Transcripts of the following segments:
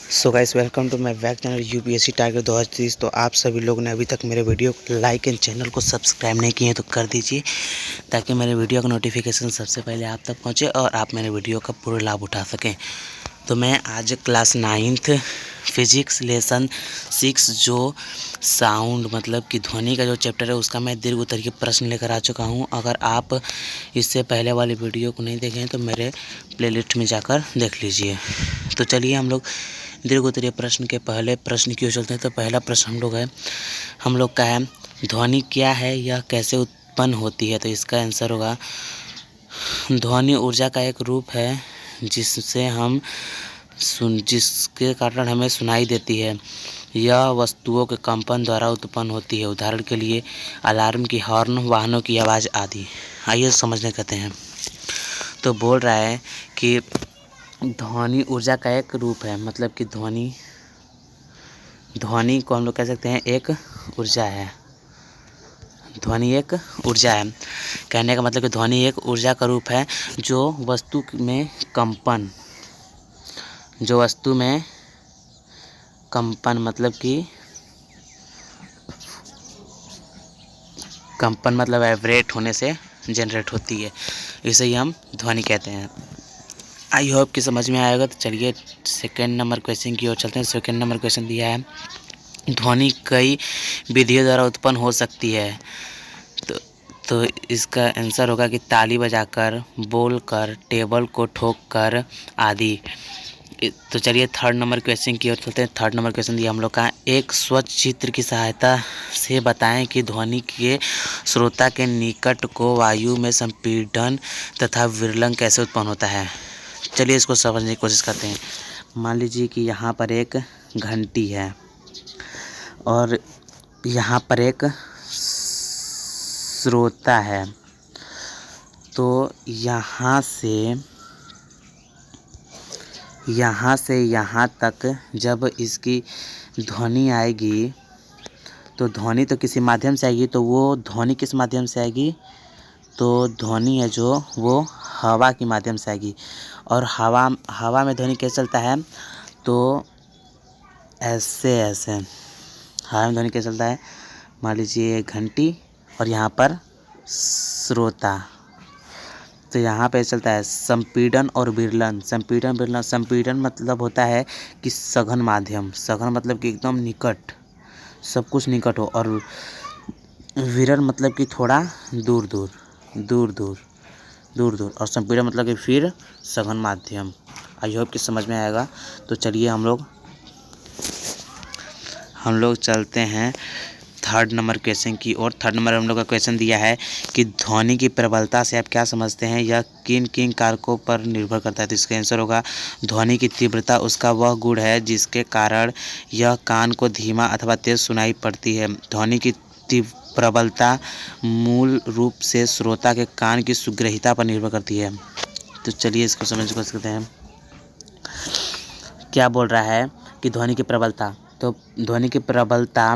So guys, welcome to my back channel UPSC target 2030। तो आप सभी लोग ने अभी तक मेरे वीडियो को लाइक एंड चैनल को सब्सक्राइब नहीं किए हैं तो कर दीजिए, ताकि मेरे वीडियो का नोटिफिकेशन सबसे पहले आप तक पहुंचे और आप मेरे वीडियो का पूरा लाभ उठा सकें। तो मैं आज क्लास 9th फिजिक्स लेसन 6 जो साउंड मतलब कि ध्वनि का जो चैप्टर है उसका मैं दीर्घ उत्तर के प्रश्न लेकर आ चुका हूं। अगर आप इससे पहले वाली वीडियो को नहीं देखे हैं तो मेरे प्लेलिस्ट में जाकर देख लीजिए। तो चलिए हम लोग दीर्घ उत्तरीय प्रश्न के पहले प्रश्न की ओर चलते हैं। तो पहला प्रश्न हम लोग का है ध्वनि क्या है, यह कैसे उत्पन्न होती है। तो इसका आंसर होगा ध्वनि ऊर्जा का एक रूप है जिसके कारण हमें सुनाई देती है। यह वस्तुओं के कंपन द्वारा उत्पन्न होती है, उदाहरण के लिए अलार्म की हॉर्न, वाहनों की आवाज़ आदि। आइए समझने कहते हैं। तो बोल रहा है कि ध्वनि ऊर्जा का एक रूप है, मतलब कि ध्वनि को हम लोग कह सकते हैं एक ऊर्जा है। ध्वनि एक ऊर्जा है, कहने का मतलब कि ध्वनि एक ऊर्जा का रूप है जो वस्तु में कंपन मतलब वाइब्रेट होने से जनरेट होती है, इसे ही हम ध्वनि कहते हैं। आई होप कि समझ में आएगा। तो चलिए सेकेंड नंबर क्वेश्चन की ओर चलते हैं। सेकेंड नंबर क्वेश्चन दिया है ध्वनि कई विधियों द्वारा उत्पन्न हो सकती है। तो इसका आंसर होगा कि ताली बजाकर, बोलकर, टेबल को ठोककर आदि। तो चलिए थर्ड नंबर क्वेश्चन की ओर चलते हैं। थर्ड नंबर क्वेश्चन दिया हम लोग का एक स्वच्छ चित्र की सहायता से बताएं कि ध्वनि के श्रोता के निकट को वायु में संपीड़न तथा विरलन कैसे उत्पन्न होता है। चलिए इसको समझने की कोशिश करते हैं। मान लीजिए कि यहाँ पर एक घंटी है और यहाँ पर एक श्रोता है। तो यहाँ से यहाँ तक जब इसकी ध्वनि आएगी तो ध्वनि तो किसी माध्यम से आएगी। तो वो ध्वनि किस माध्यम से आएगी? तो ध्वनि है जो वो हवा के माध्यम से आएगी। और हवा में ध्वनि कैसे चलता है? तो ऐसे हवा में ध्वनि कैसे चलता है? मान लीजिए घंटी और यहाँ पर श्रोता। तो यहाँ पे चलता है संपीड़न और विरलन। संपीड़न मतलब होता है कि सघन माध्यम, सघन मतलब कि एकदम निकट, सब कुछ निकट हो। और विरल मतलब कि थोड़ा दूर दूर। और संपीड़न मतलब कि फिर सघन माध्यम। आई होप कि समझ में आएगा। तो चलिए हम लोग चलते हैं थर्ड नंबर क्वेश्चन की और। थर्ड नंबर हम लोग का क्वेश्चन दिया है कि ध्वनि की प्रबलता से आप क्या समझते हैं, यह किन किन कारकों पर निर्भर करता है। तो इसका आंसर होगा ध्वनि की तीव्रता उसका वह गुण है जिसके कारण यह कान को धीमा अथवा तेज सुनाई पड़ती है। ध्वनि की प्रबलता मूल रूप से श्रोता के कान की सुग्रहिता पर निर्भर करती है। तो चलिए इसको समझने की कोशिश करते हैं। क्या बोल रहा है कि ध्वनि की प्रबलता, तो ध्वनि की प्रबलता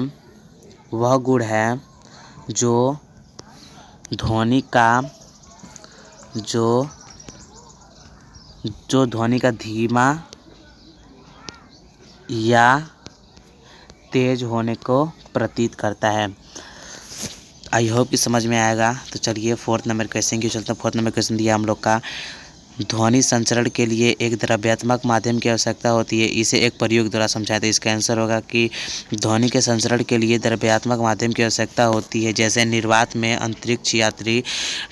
वह गुण है जो ध्वनि का धीमा या तेज होने को प्रतीत करता है। आई होप कि समझ में आएगा। तो चलिए फोर्थ नंबर क्वेश्चन की चलते हैं। फोर्थ नंबर क्वेश्चन दिया हम लोग का ध्वनि संचरण के लिए एक द्रव्यात्मक माध्यम की आवश्यकता होती है, इसे एक प्रयोग द्वारा समझाया। तो इसका आंसर होगा कि ध्वनि के संचरण के लिए द्रव्यात्मक माध्यम की आवश्यकता होती है। जैसे निर्वात में अंतरिक्ष यात्री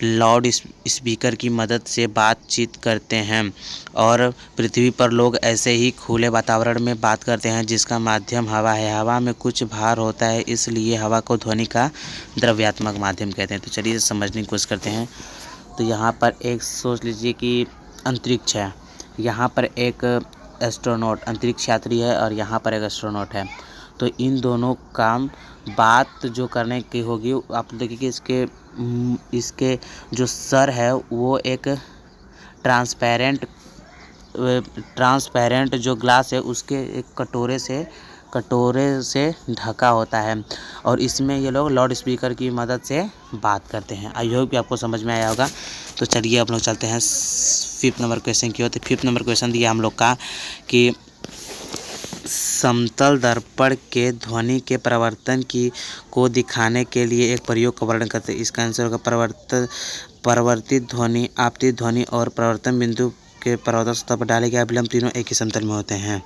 लाउड स्पीकर की मदद से बातचीत करते हैं और पृथ्वी पर लोग ऐसे ही खुले वातावरण में बात करते हैं जिसका माध्यम हवा है। हवा में कुछ भार होता है, इसलिए हवा को ध्वनि का द्रव्यात्मक माध्यम कहते हैं। तो चलिए समझने की कोशिश करते हैं। तो यहाँ पर एक सोच लीजिए कि अंतरिक्ष है, यहाँ पर एक एस्ट्रोनॉट अंतरिक्ष यात्री है और यहाँ पर एक एस्ट्रोनॉट है। तो इन दोनों का बात जो करने की होगी, आप देखिए कि इसके जो सर है वो एक ट्रांसपेरेंट जो ग्लास है उसके एक कटोरे से ढका होता है और इसमें ये लोग लाउड स्पीकर की मदद से बात करते हैं। आई होप कि आपको समझ में आया होगा। तो चलिए आप लोग चलते हैं फिफ्थ नंबर क्वेश्चन की ओर। तो फिफ्थ नंबर क्वेश्चन दिया हम लोग का कि समतल दर्पण के ध्वनि के परिवर्तन को दिखाने के लिए एक प्रयोग का वर्णन करते हैं। इसका आंसर होगा परिवर्तित ध्वनि, आपतित ध्वनि और परिवर्तन बिंदु के परिवर्तन सतह पर डाले गए अभिलंब तीनों एक ही समतल में होते हैं।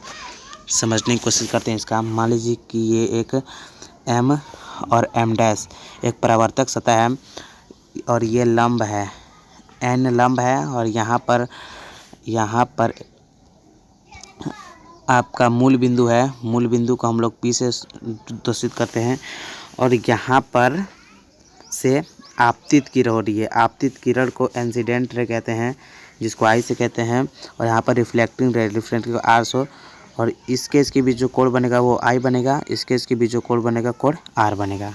समझने की कोशिश करते हैं इसका। मान लीजिए कि ये एक M और M डैश एक परावर्तक सतह है और ये लंब है, N लंब है और यहाँ पर आपका मूल बिंदु है। मूल बिंदु को हम लोग P से दूषित करते हैं और यहाँ पर से आपतित किरण हो रही है। आपतित किरण को इंसिडेंट रे कहते हैं, जिसको I से कहते हैं, और यहाँ पर रिफ्लेक्टिंग को R से, और इसके बीच जो कोण बनेगा वो I बनेगा, इसके बीच जो कोण बनेगा कोण R बनेगा।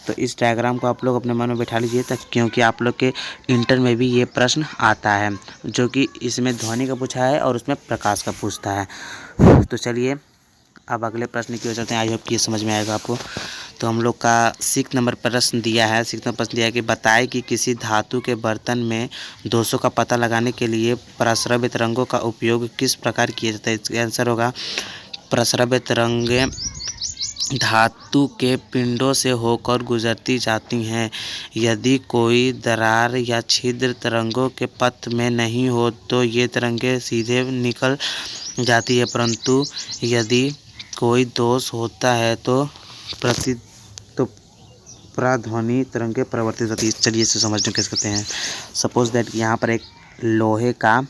तो इस डायग्राम को आप लोग अपने मन में बैठा लीजिए, क्योंकि आप लोग के इंटर में भी ये प्रश्न आता है, जो कि इसमें ध्वनि का पूछा है और उसमें प्रकाश का पूछता है। तो चलिए अब अगले प्रश्न की ओर चलते हैं। आई होप कि ये समझ में आएगा आपको। तो हम लोग का 6 नंबर प्रश्न दिया है। 6 नंबर प्रश्न दिया है कि बताएं कि किसी धातु के बर्तन में दोषों का पता लगाने के लिए प्रस्रव्य तरंगों का उपयोग किस प्रकार किया जाता है। इसका आंसर होगा प्रस्रव्य तरंगें धातु के पिंडों से होकर गुजरती जाती हैं। यदि कोई दरार या छिद्र तरंगों के पथ में नहीं हो तो ये तरंगें सीधे निकल जाती है, परंतु यदि कोई दोष होता है तो पराध्वनि तरंगें परिवर्तित होती है। चलिए इसे समझने कैसे करते हैं। सपोज दैट यहाँ पर एक लोहे का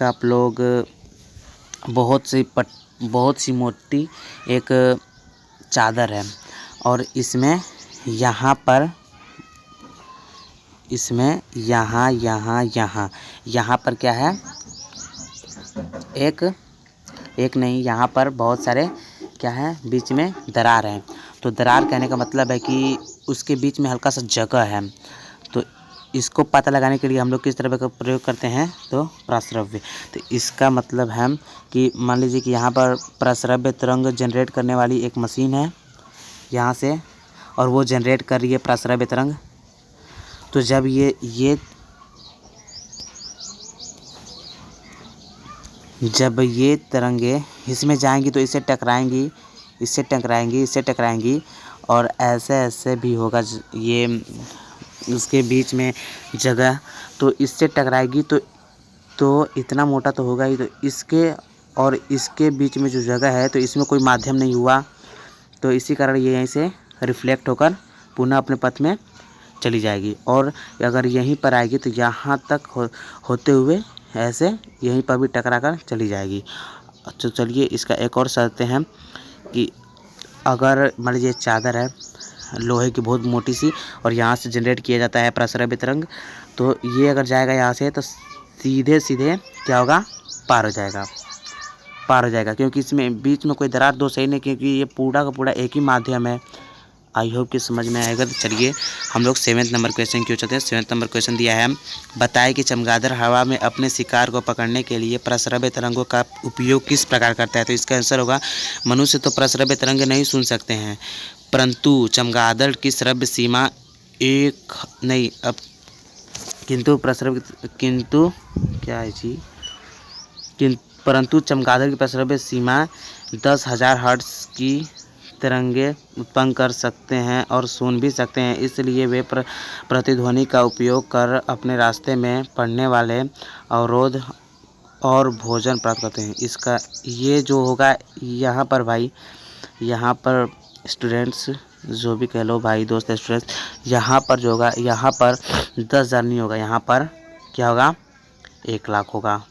आप लोग बहुत सी मोटी एक चादर है और इसमें यहाँ पर क्या है, एक नहीं, यहाँ पर बहुत सारे क्या है, बीच में दरार है। तो दरार कहने का मतलब है कि उसके बीच में हल्का सा जगह है। तो इसको पता लगाने के लिए हम लोग किस तरह का प्रयोग करते हैं, तो प्रस्रव्य। तो इसका मतलब है कि मान लीजिए कि यहाँ पर प्रस्रव्य तरंग जनरेट करने वाली एक मशीन है यहाँ से, और वो जनरेट कर रही है प्रस्रव्य तरंग। तो जब ये तरंगे इसमें जाएंगी तो इससे टकराएंगी और ऐसे भी होगा, ये उसके बीच में जगह, तो इससे टकराएगी तो इतना मोटा तो होगा ही। तो इसके बीच में जो जगह है तो इसमें कोई माध्यम नहीं हुआ, तो इसी कारण ये यहीं से रिफ्लेक्ट होकर पुनः अपने पथ में चली जाएगी। और अगर यहीं पर आएगी तो यहाँ तक होते हुए ऐसे यहीं पर भी टकरा कर चली जाएगी। तो चलिए इसका एक और शर्त हैं कि अगर मान लीजिए चादर है लोहे की बहुत मोटी सी और यहाँ से जनरेट किया जाता है प्रस्रव्य तरंग, तो ये अगर जाएगा यहाँ से तो सीधे क्या होगा, पार हो जाएगा, क्योंकि इसमें बीच में कोई दरार दोष है नहीं, क्योंकि ये पूरा का पूरा एक ही माध्यम है। आई होप कि समझ में आएगा। तो चलिए हम लोग 7 नंबर क्वेश्चन की ओर चलते हैं। 7 नंबर क्वेश्चन दिया है, बताएं कि चमगादड़ हवा में अपने शिकार को पकड़ने के लिए प्रस्रव्य तरंगों का उपयोग किस प्रकार करता है। तो इसका आंसर होगा मनुष्य तो प्रस्रव्य तरंग नहीं सुन सकते हैं, परंतु चमगादड़ की श्रव्य सीमा परंतु चमगादड़ की प्रस्रव्य सीमा 10,000 हर्ट्ज की तरंगे उत्पन्न कर सकते हैं और सुन भी सकते हैं। इसलिए वे प्रतिध्वनि का उपयोग कर अपने रास्ते में पड़ने वाले अवरोध और भोजन प्राप्त करते हैं। इसका ये जो होगा यहाँ पर भाई, यहाँ पर स्टूडेंट्स जो भी कह लो भाई दोस्त स्टूडेंट्स, यहाँ पर जो होगा, यहाँ पर 10,000 नहीं होगा, यहाँ पर क्या होगा 1 लाख होगा।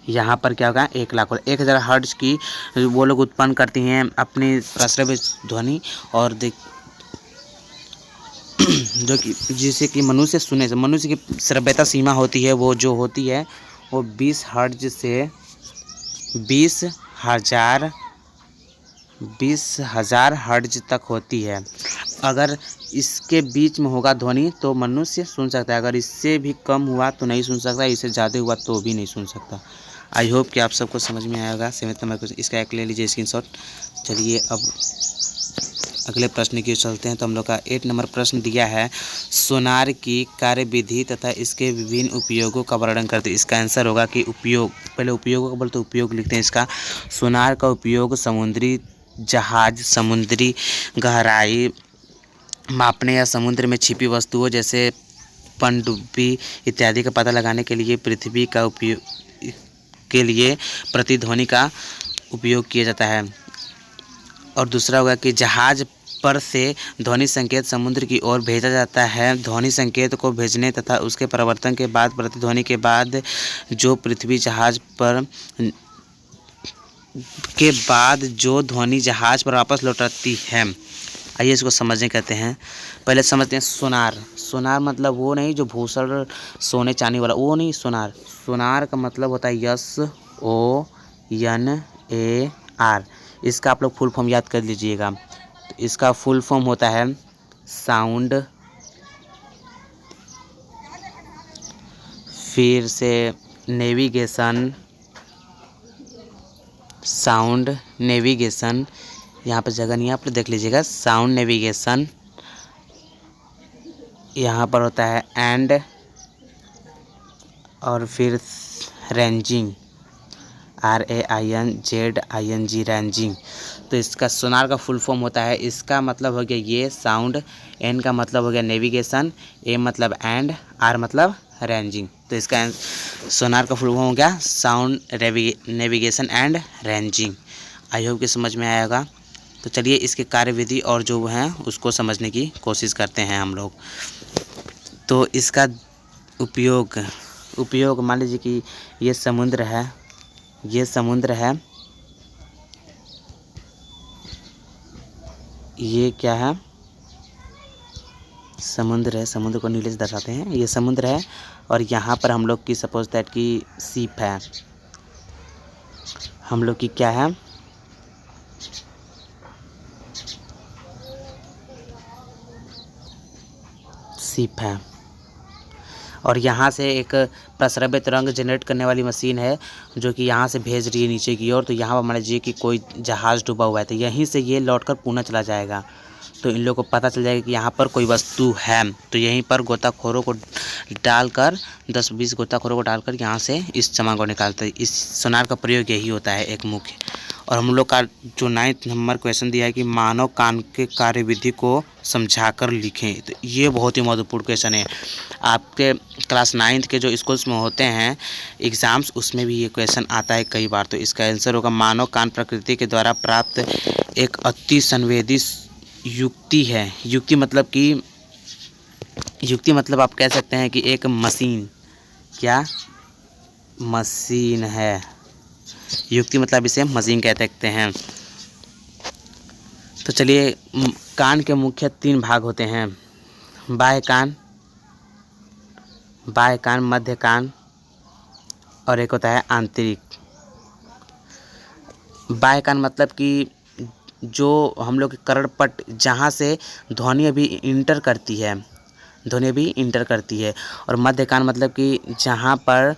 यहाँ पर क्या होगा 1 लाख होगा। 1,000 हर्ट्ज की वो लोग उत्पन्न करती हैं अपनी प्रस्रव्य ध्वनि, और जो कि जिसे कि मनुष्य सुने से, मनुष्य की श्रव्यता सीमा होती है वो 20 हर्ट्ज से 20,000 हर्ट्ज तक होती है। अगर इसके बीच में होगा ध्वनि तो मनुष्य सुन सकता है, अगर इससे भी कम हुआ तो नहीं सुन सकता, इससे ज़्यादा हुआ तो भी नहीं सुन सकता। आई होप कि आप सबको समझ में आएगा। 7 नंबर क्वेश्चन, इसका एक ले लीजिए स्क्रीनशॉट। चलिए अब अगले प्रश्न की चलते हैं। तो हम लोग का 8 नंबर प्रश्न दिया है, सोनार की कार्यविधि तथा इसके विभिन्न उपयोगों का वर्णन करते। इसका आंसर होगा कि उपयोग, पहले उपयोगों का बोलते उपयोग लिखते हैं इसका। सोनार का उपयोग समुद्री जहाज, समुद्री गहराई मापने या समुद्र में छिपी वस्तुओं जैसे पनडुब्बी इत्यादि का पता लगाने के लिए पृथ्वी का उपयोग के लिए प्रतिध्वनि का उपयोग किया जाता है। और दूसरा होगा कि जहाज पर से ध्वनि संकेत समुद्र की ओर भेजा जाता है। ध्वनि संकेत को भेजने तथा उसके परिवर्तन के बाद प्रतिध्वनि के बाद जो पृथ्वी जहाज पर के बाद जो ध्वनि जहाज पर वापस लौटती है। आइए इसको समझने कहते हैं। पहले समझते हैं सोनार। सोनार मतलब वो नहीं जो भूषण सोने चांदी वाला, वो नहीं सोनार। सोनार का मतलब होता है SONAR। इसका आप लोग फुल फॉर्म याद कर लीजिएगा। तो इसका फुल फॉर्म होता है साउंड, फिर से नेविगेशन, साउंड नेविगेशन, यहाँ पर जगह नहीं है आप लोग देख लीजिएगा, साउंड नेविगेशन, यहाँ पर होता है एंड, और फिर रेंजिंग, RAINZING, रेंजिंग। तो इसका सोनार का फुल फॉर्म होता है, इसका मतलब हो गया ये साउंड, N का मतलब हो गया नेविगेशन, A मतलब एंड, R मतलब रेंजिंग। तो इसका सोनार का फुल फॉर्म हो गया sound, navigation and ranging. I hope कि समझ में आएगा। तो चलिए इसके कार्यविधि और जो हैं उसको समझने की कोशिश करते हैं हम लोग। तो इसका उपयोग मान लीजिए कि ये समुद्र है, ये समुद्र है, ये क्या है, समुद्र है, समुद्र को नीले से दर्शाते हैं, ये समुद्र है। और यहाँ पर हम लोग की सपोज दैट की शिप है, हम लोग की क्या है, शिप है। और यहाँ से एक प्रस्रव्य तरंग जनरेट करने वाली मशीन है जो कि यहाँ से भेज रही है नीचे की ओर। तो यहाँ पर मान लीजिए कि कोई जहाज़ डूबा हुआ है, तो यहीं से ये लौटकर पुनः चला जाएगा। तो इन लोगों को पता चल जाएगा कि यहाँ पर कोई वस्तु है। तो यहीं पर गोताखोरों को डालकर 10-20 गोताखोरों को डालकर यहाँ से इस सामान को निकालते हैं। इस सोनार का प्रयोग यही होता है एक मुख्य। और हम लोग का जो 9 नंबर क्वेश्चन दिया है कि मानव कान के कार्यविधि को समझाकर लिखें। तो ये बहुत ही महत्वपूर्ण क्वेश्चन है। आपके क्लास 9 के जो स्कूल्स में होते हैं एग्ज़ाम्स, उसमें भी ये क्वेश्चन आता है कई बार। तो इसका आंसर होगा मानव कान प्रकृति के द्वारा प्राप्त एक अति संवेदी युक्ति है। युक्ति मतलब आप कह सकते हैं कि एक मशीन, क्या मशीन है। युक्ति मतलब इसे मशीन कह सकते हैं। तो चलिए, कान के मुख्य 3 भाग होते हैं, बाह्य कान, मध्य कान और एक होता है आंतरिक। बाह्य कान मतलब कि जो हम लोग के कर्णपट जहाँ से ध्वनि अभी इंटर करती है, और मध्य कान मतलब कि जहाँ पर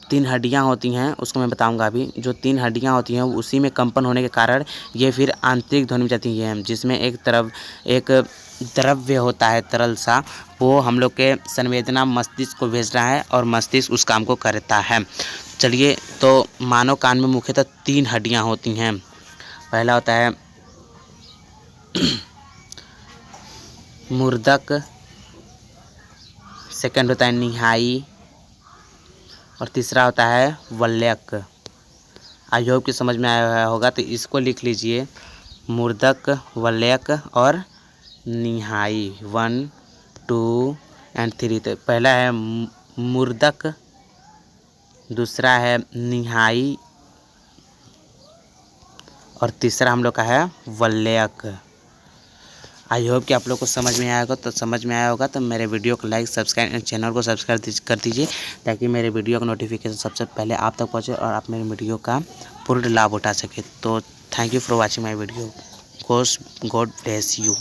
3 हड्डियाँ होती हैं, उसको मैं बताऊंगा अभी। जो 3 हड्डियाँ होती हैं उसी में कंपन होने के कारण ये फिर आंतरिक ध्वनि में जाती है, जिसमें एक द्रव्य होता है तरल सा, वो हम लोग के संवेदना मस्तिष्क को भेज रहा है और मस्तिष्क उस काम को करता है। चलिए, तो मानव कान में मुख्यतः 3 हड्डियाँ होती हैं। पहला होता है मूर्धक, सेकंड होता है निहाई और तीसरा होता है वल्यक। आई होप कि समझ में आया होगा। तो इसको लिख लीजिए, मूर्धक, वल्यक और निहाई, 1, 2 एंड 3। तो पहला है मूर्धक, दूसरा है निहाई और तीसरा हम लोग का है वल्यक। आई होप कि आप लोग को समझ में आया होगा। तो मेरे वीडियो को लाइक, सब्सक्राइब एंड चैनल को सब्सक्राइब कर दीजिए ताकि मेरे वीडियो का नोटिफिकेशन सबसे पहले आप तक पहुंचे और आप मेरे वीडियो का पूर्ण लाभ उठा सके। तो thank you for watching my video. God bless you.